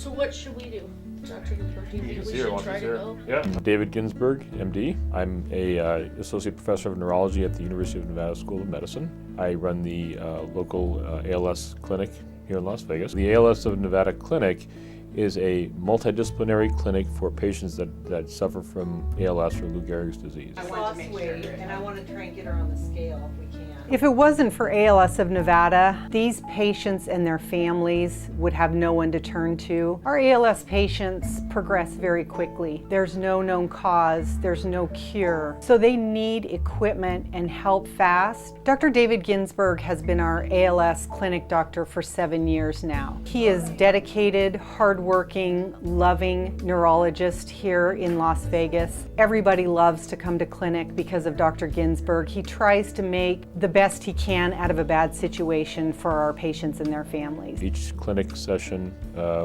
So what should we do? Dr. Ginsburg, do you think we Zero, should one try to zero. go? Yeah. David Ginsburg, MD. I'm a associate professor of neurology at the University of Nevada School of Medicine. I run the local ALS clinic here in Las Vegas. The ALS of Nevada clinic is a multidisciplinary clinic for patients that suffer from ALS or Lou Gehrig's disease. I want to make sure, and I want to try and get her on the scale if we can. If it wasn't for ALS of Nevada, these patients and their families would have no one to turn to. Our ALS patients progress very quickly. There's no known cause, there's no cure. So they need equipment and help fast. Dr. David Ginsburg has been our ALS clinic doctor for 7 years now. He is dedicated, hardworking, loving neurologist here in Las Vegas. Everybody loves to come to clinic because of Dr. Ginsburg. He tries to make the best he can out of a bad situation for our patients and their families. Each clinic session,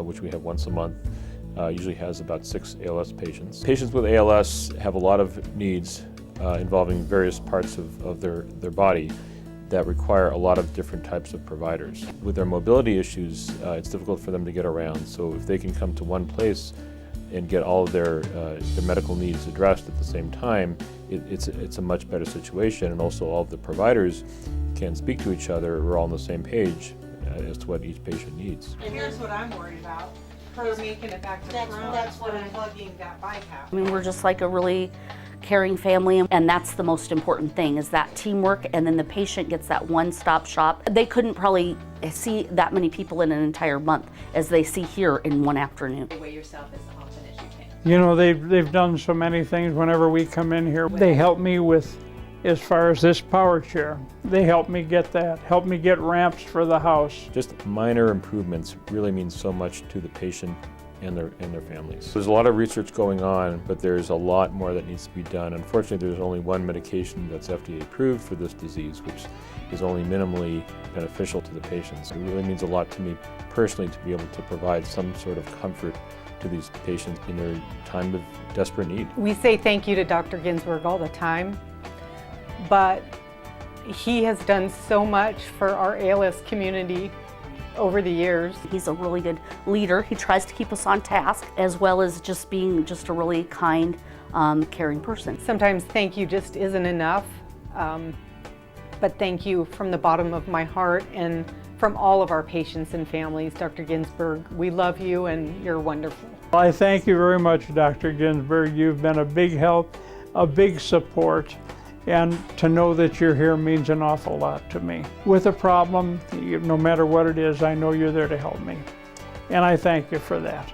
which we have once a month, usually has about 6 ALS patients. Patients with ALS have a lot of needs involving various parts of their body that require a lot of different types of providers. With their mobility issues, it's difficult for them to get around, so if they can come to one place and get all of their medical needs addressed at the same time, it's a much better situation, and also all of the providers can speak to each other. We're all on the same page as to what each patient needs. And here's what I'm worried about, her making it back to That's what or I- plugging that bypass. I mean, we're just like a really caring family, and that's the most important thing, is that teamwork, and then the patient gets that one-stop shop. They couldn't probably see that many people in an entire month as they see here in one afternoon. Weigh yourself as often as you can. You know, they've done so many things whenever we come in here. They help me with, as far as this power chair, they help me get that, help me get ramps for the house. Just minor improvements really mean so much to the patient and their families. There's a lot of research going on, but there's a lot more that needs to be done. Unfortunately, there's only one medication that's FDA approved for this disease, which is only minimally beneficial to the patients. It really means a lot to me personally to be able to provide some sort of comfort to these patients in their time of desperate need. We say thank you to Dr. Ginsburg all the time, but he has done so much for our ALS community over the years. He's a really good leader. He tries to keep us on task, as well as just being just a really kind, caring person. Sometimes thank you just isn't enough, but thank you from the bottom of my heart and from all of our patients and families. Dr. Ginsburg, we love you and you're wonderful. I thank you very much, Dr. Ginsburg. You've been a big help, a big support, and to know that you're here means an awful lot to me. With a problem, no matter what it is, I know you're there to help me, and I thank you for that.